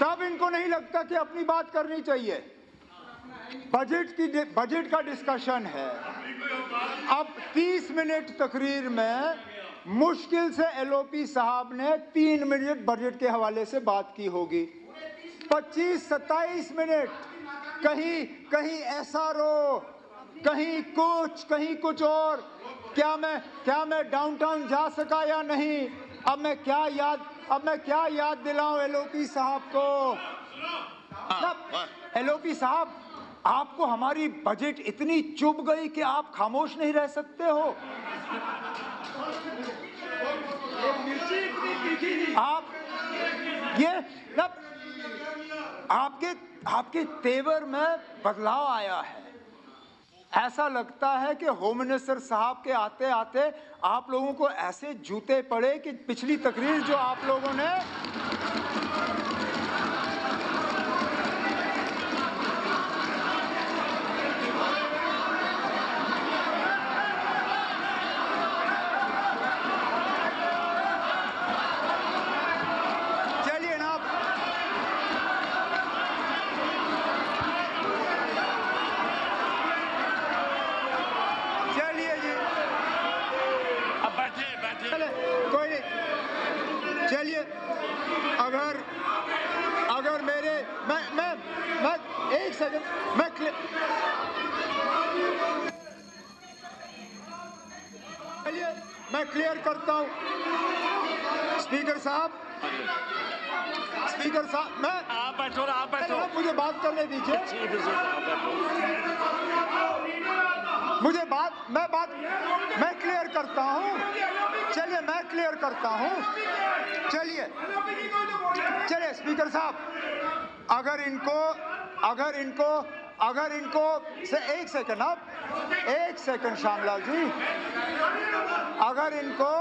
तब इनको नहीं लगता कि अपनी बात करनी चाहिए। बजट का डिस्कशन है। अब 30 मिनट तकरीर में मुश्किल से एलओपी साहब ने 3 मिनट बजट के हवाले से बात की होगी। 25-27 मिनट कहीं एसआरओ, कहीं कुछ और। क्या मैं डाउनटाउन जा सका या नहीं? अब मैं क्या याद दिलाऊं एलओपी साहब को? एलओपी साहब, आपको हमारी बजट इतनी चुभ गई कि आप खामोश नहीं रह सकते हो। आप ये आपके तेवर में बदलाव आया है। ऐसा लगता है कि होम मिनिस्टर साहब के आते आते आप लोगों को ऐसे जूते पड़े कि पिछली तकरीर जो आप लोगों ने अगर मेरे मैं एक सेकंड मैं क्लियर करता हूं। स्पीकर साहब मैं आप बैठो मुझे बात करने दीजिए। मैं क्लियर करता हूं। चलिए मैं क्लियर करता हूं। चलिए स्पीकर साहब, अगर इनको से एक सेकंड श्यामलाल जी, अगर इनको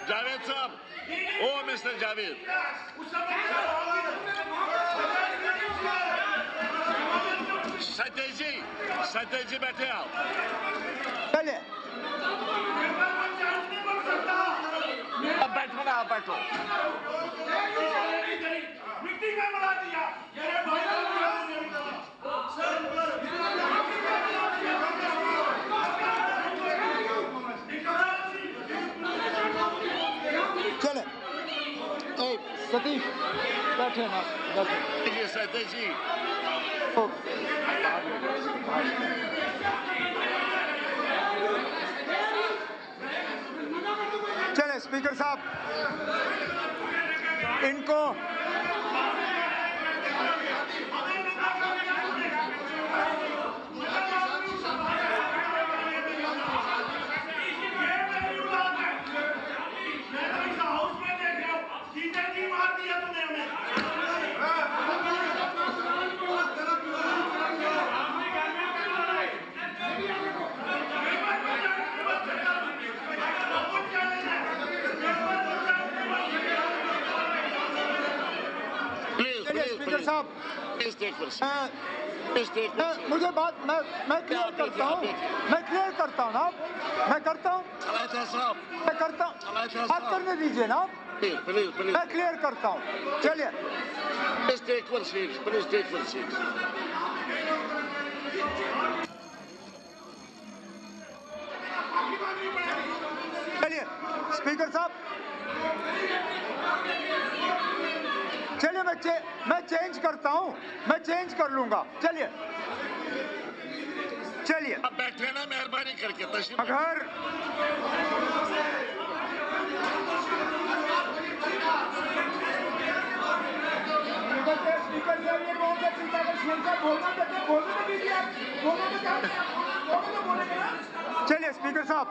जावेद साहब, ओ मिस्टर जावेद, सतेज जी बैठे आओ। चलिए अब बैठो ना, आप बैठो। चले सतीश बैठे ना, ये सतेज जी चले। स्पीकर साहब, इनको मुझे बात मैं क्लियर करता हूँ ना। मैं करता हूँ बात करने दीजिए ना। मैं क्लियर करता हूँ। चलिए स्पीकर साहब, चलिए मैं चेंज करता हूँ, मैं चेंज कर लूंगा। चलिए अब बैठे ना, मेहरबानी करके तशरीफ। अगर स्पीकर साहब ये कौन सा चिंता का बोलना दीजिए आप, चलिए स्पीकर साहब,